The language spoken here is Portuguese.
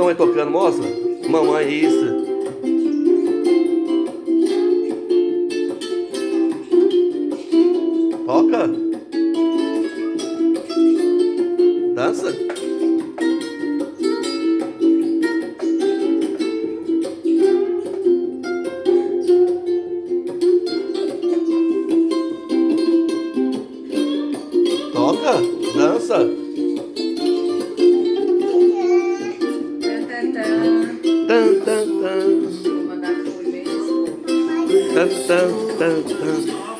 mamãe tocando, mostra. Mamãe, isso. Toca. Dança. Toca. Dança. Tan, tan, tan. Tan, tan, tan. Vou mandar foi mesmo. Tan, tan, tan, tan.